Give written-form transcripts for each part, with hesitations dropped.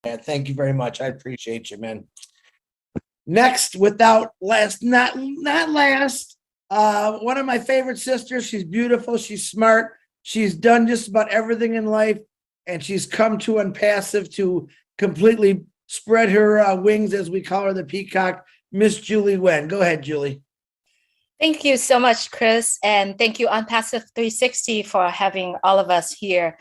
Thank you very much. I appreciate you, man. Next, without last, not last, one of my favorite sisters. She's beautiful. She's smart. She's done just about everything in life, and she's come to Unpassive to completely spread her wings, as we call her, the peacock. Miss Julie Wen. Go ahead, Julie. Thank you so much, Chris. And thank you, Unpassive 360, for having all of us here.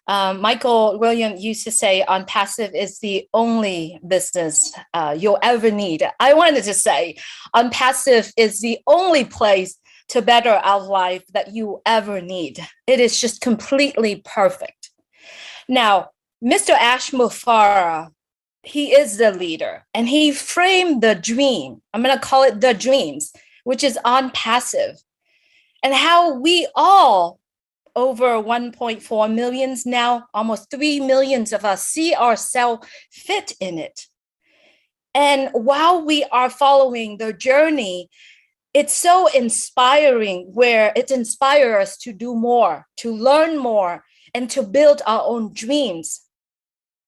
Michael William used to say Unpassive is the only business you'll ever need. I wanted to say Unpassive is the only place to better our life that you ever need. It is just completely perfect. Now, Mr. Ash Mufareh, he is the leader, and he framed the dream. I'm going to call it the dreams, which is Unpassive, and how we all, over 1.4 millions now, almost 3 millions of us, see ourselves fit in it. And while we are following the journey, it's so inspiring, where it inspires us to do more, to learn more, and to build our own dreams.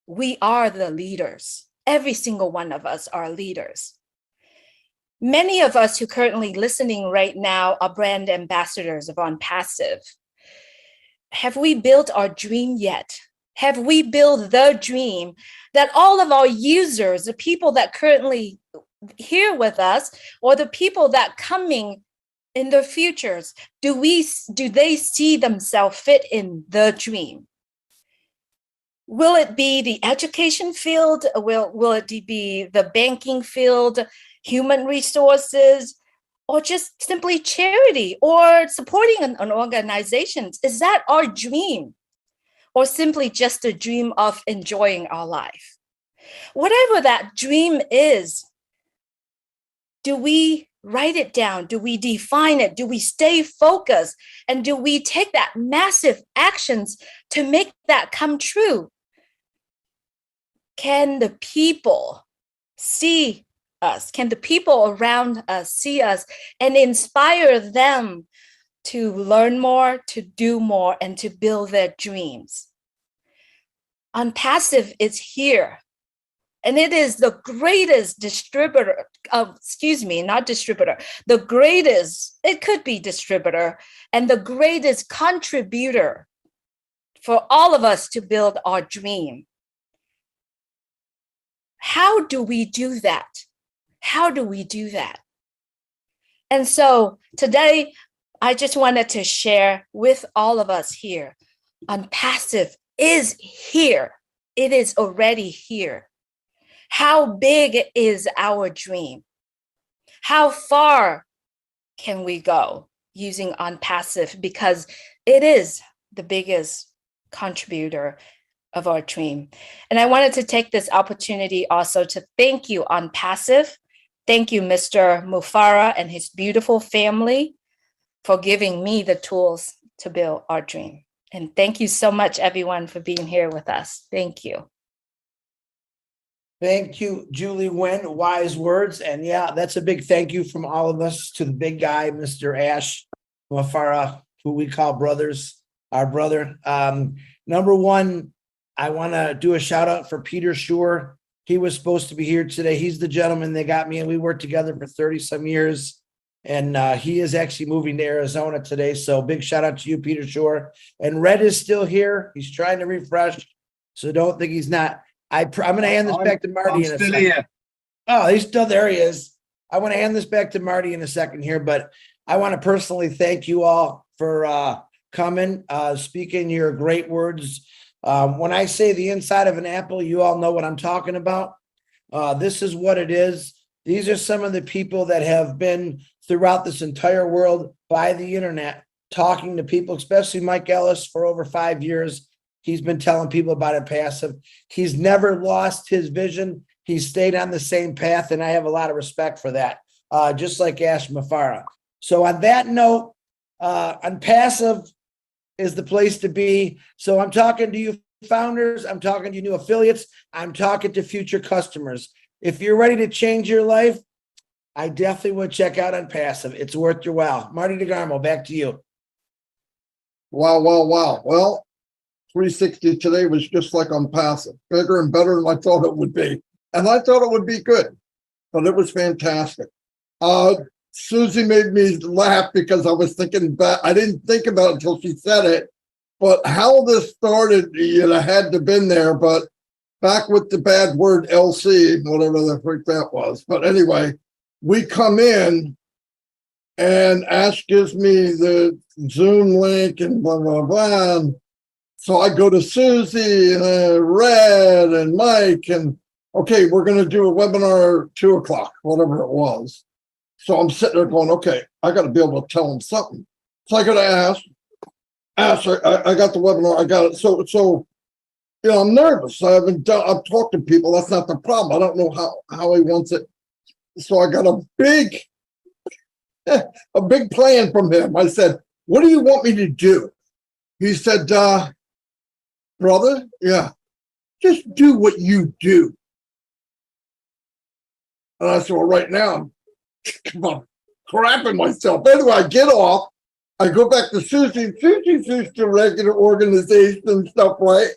We are the leaders. Every single one of us are leaders. Many of us who are currently listening right now are brand ambassadors of Unpassive. Have we built our dream yet? Have we built the dream that all of our users, the people that currently here with us, or the people that coming in the futures, do they see themselves fit in the dream? Will it be the education field? Will it be the banking field, human resources, or just simply charity or supporting an organization? Is that our dream? Or simply just a dream of enjoying our life? Whatever that dream is, do we write it down? Do we define it? Do we stay focused? And do we take that massive actions to make that come true? Can the people see us? Can the people around us see us and inspire them to learn more, to do more, and to build their dreams? Unpassive is here. And it is the greatest distributor of, the greatest, it could be distributor, and the greatest contributor for all of us to build our dream. How do we do that? How do we do that? And so today, I just wanted to share with all of us here, Unpassive is here. It is already here. How big is our dream? How far can we go using Unpassive? Because it is the biggest contributor of our dream. And I wanted to take this opportunity also to thank you, Unpassive. Thank you, Mr. Mufareh and his beautiful family, for giving me the tools to build our dream. And thank you so much, everyone, for being here with us. Thank you. Thank you, Julie Wen. Wise words. And yeah, that's a big thank you from all of us to the big guy, Mr. Ash Mufareh, who we call brothers, our brother. Number one, I want to do a shout out for Peter Schur. He was supposed to be here today. He's the gentleman that got me, and we worked together for 30 some years. And he is actually moving to Arizona today. So big shout out to you, Peter Schur. And Red is still here. He's trying to refresh. So don't think he's not. I'm going to hand this back to Marty in a second. Here. Oh, he's still there. He is. I want to hand this back to Marty in a second here, but I want to personally thank you all for coming, speaking your great words. When I say the inside of an apple, you all know what I'm talking about. This is what it is. These are some of the people that have been throughout this entire world by the internet, talking to people, especially Mike Ellis for over 5 years. He's been telling people about Unpassive. He's never lost his vision. He's stayed on the same path, and I have a lot of respect for that, just like Ash Mufareh. So on that note, Unpassive is the place to be. So I'm talking to you founders. I'm talking to you new affiliates. I'm talking to future customers. If you're ready to change your life, I definitely would check out Unpassive. It's worth your while. Marty DeGarmo, back to you. Wow. Well, 360 today was just like Unpassive, bigger and better than I thought it would be. And I thought it would be good, but it was fantastic. Susie made me laugh because I was thinking back. I didn't think about it until she said it, but how this started, had to been there, but back with the bad word LC, whatever the freak that was. But anyway, we come in and Ash gives me the Zoom link and blah, blah, blah. And so I go to Susie and Red and Mike and, okay, we're going to do a webinar at 2:00, whatever it was. So I'm sitting there going, okay, I got to be able to tell them something. So I got to ask, I got the webinar, I got it. So, I'm nervous. I've talked to people. That's not the problem. I don't know how he wants it. So I got a big plan from him. I said, what do you want me to do? He said, brother, yeah, just do what you do. And I said, well, right now, I'm crapping myself. Anyway, I get off. I go back to Susie. Susie's used to regular organization and stuff, right?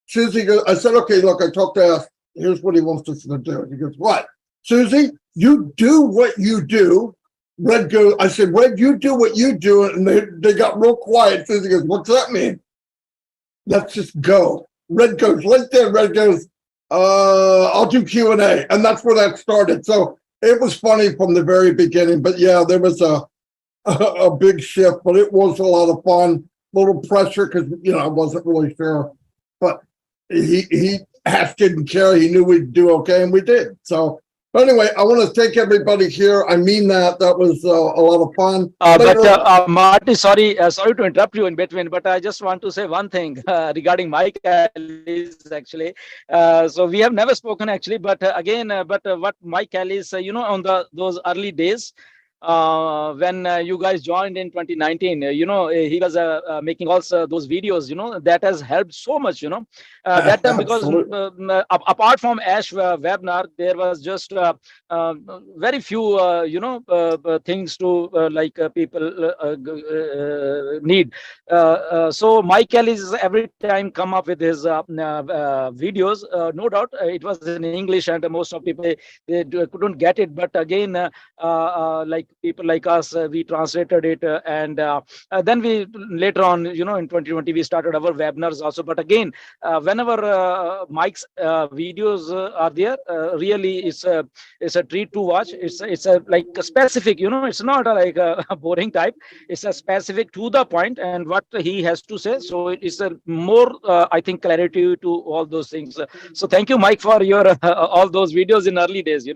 Susie goes, I said, okay, look, I talked to Ash. Here's what he wants us to do. He goes, what? Susie, you do what you do. Red goes, I said, Red, you do what you do. And they got real quiet. Susie goes, what's that mean? Let's just go. Red goes, right there. Red goes, I'll do Q&A. And that's where that started. So it was funny from the very beginning. But yeah, there was a big shift, but it was a lot of fun. A little pressure because, I wasn't really sure. But he didn't care. He knew we'd do okay, and we did. So but anyway, I want to thank everybody here. I mean that was a lot of fun. Marty, sorry to interrupt you in between, but I just want to say one thing regarding Mike Ellis, actually. So we have never spoken, actually, but what Mike Ellis, on those early days, when you guys joined in 2019, he was making also those videos, that has helped so much, that time, because apart from Ash webinar, there was just very few, things to people need. So Mike Ellis every time come up with his videos. No doubt it was in English, and most of people they couldn't get it. But again, people like us, we translated it, and then we later on, in 2020, we started our webinars also. But again, whenever Mike's videos are there, really it's a treat to watch. It's a like a specific, it's not like a boring type. It's a specific to the point and what he has to say. So it's a more, I think, clarity to all those things. So thank you, Mike, for your all those videos in early days.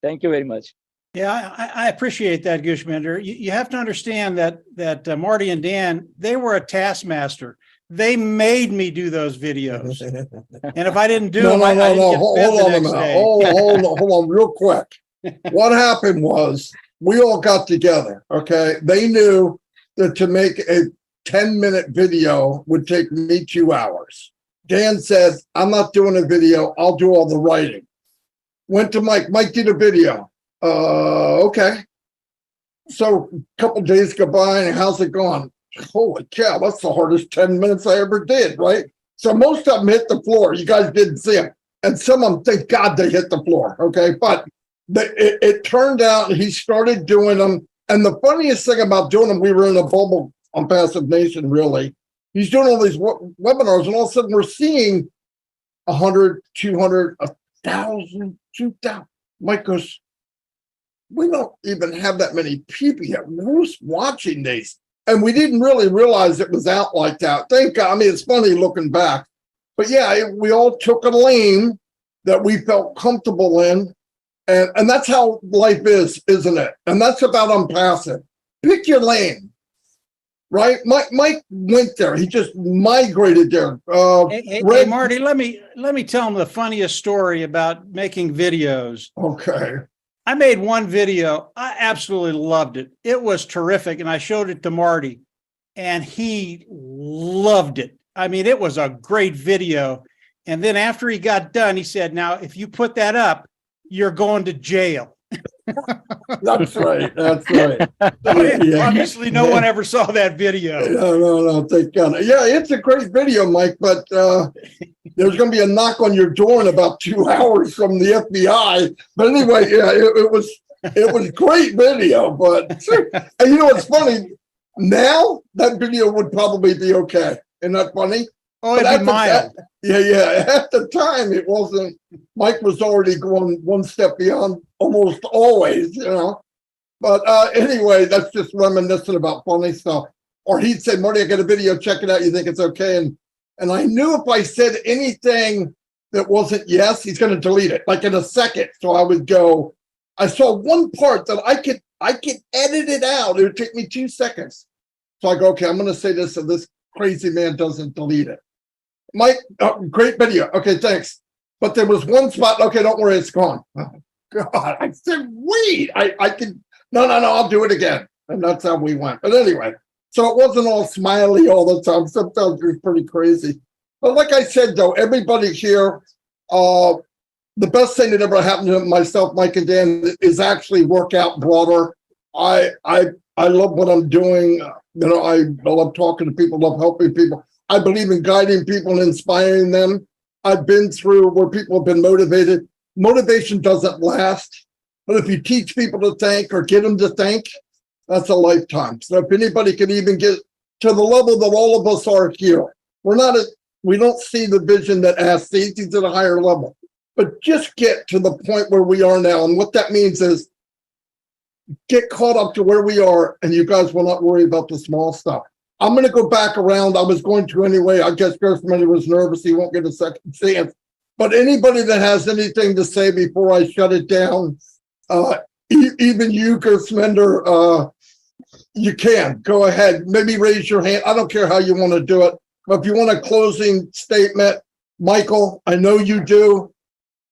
Thank you very much. Yeah, I appreciate that, Gushminder. You have to understand that Marty and Dan, they were a taskmaster. They made me do those videos, and if I didn't do them, I didn't get fed the next day. Hold on, real quick. What happened was we all got together. Okay, they knew that to make a 10-minute video would take me 2 hours. Dan said, "I'm not doing a video. I'll do all the writing." Went to Mike. Mike did a video. Okay. So a couple days go by, and how's it going? Holy cow, that's the hardest 10 minutes I ever did, right? So most of them hit the floor. You guys didn't see them. And some of them, thank God they hit the floor, okay? But it turned out he started doing them. And the funniest thing about doing them, we were in a bubble on Passive Nation, really. He's doing all these webinars, and all of a sudden we're seeing 100, 200, 1,000, 2,000. Mike goes, we don't even have that many people yet. Who's watching these? And we didn't really realize it was out like that. Thank God. I mean, it's funny looking back. But yeah, we all took a lane that we felt comfortable in. And that's how life is, isn't it? And that's about Unpassive. Pick your lane, right? Mike went there. He just migrated there. Hey, Marty, let me tell him the funniest story about making videos. Okay. I made one video. I absolutely loved it. It was terrific. And I showed it to Marty, and he loved it. I mean, it was a great video. And then after he got done, he said, now, if you put that up, you're going to jail. That's right. That's right. Yeah. Obviously, no one ever saw that video. No, thank God. Yeah, it's a great video, Mike, but there's going to be a knock on your door in about 2 hours from the FBI. But anyway, yeah, it was great video. But and you know what's funny? Now that video would probably be okay. Isn't that funny? Oh, But it'd be mild. yeah. At the time, it wasn't. Mike was already going one step beyond almost always, you know. But anyway, that's just reminiscent about funny stuff. Or he'd say, "Marty, I got a video. Check it out. You think it's okay?" And I knew if I said anything that wasn't yes, he's going to delete it like in a second. So I would go. I saw one part that I could edit it out. It would take me 2 seconds. So I go, okay, I'm going to say this so this crazy man doesn't delete it. Mike, great video. Okay, thanks. But there was one spot. Okay, don't worry, it's gone. Oh, God, I said, wait, I can. No, I'll do it again. And that's how we went. But anyway, so it wasn't all smiley all the time. Sometimes it was pretty crazy. But like I said, though, everybody here, the best thing that ever happened to myself, Mike and Dan, is actually work out broader. I love what I'm doing. You know, I love talking to people, love helping people. I believe in guiding people and inspiring them. I've been through where people have been motivated. Motivation doesn't last, but if you teach people to think or get them to think, that's a lifetime. So if anybody can even get to the level that all of us are here, we don't see the vision that Ash sees. He's at a higher level, but just get to the point where we are now. And what that means is get caught up to where we are, and you guys will not worry about the small stuff. I'm going to go back around. I was going to anyway. I guess Grossman was nervous. He won't get a second chance. But anybody that has anything to say before I shut it down, even you, Gersmender, you can. Go ahead. Maybe raise your hand. I don't care how you want to do it. But if you want a closing statement, Michael, I know you do.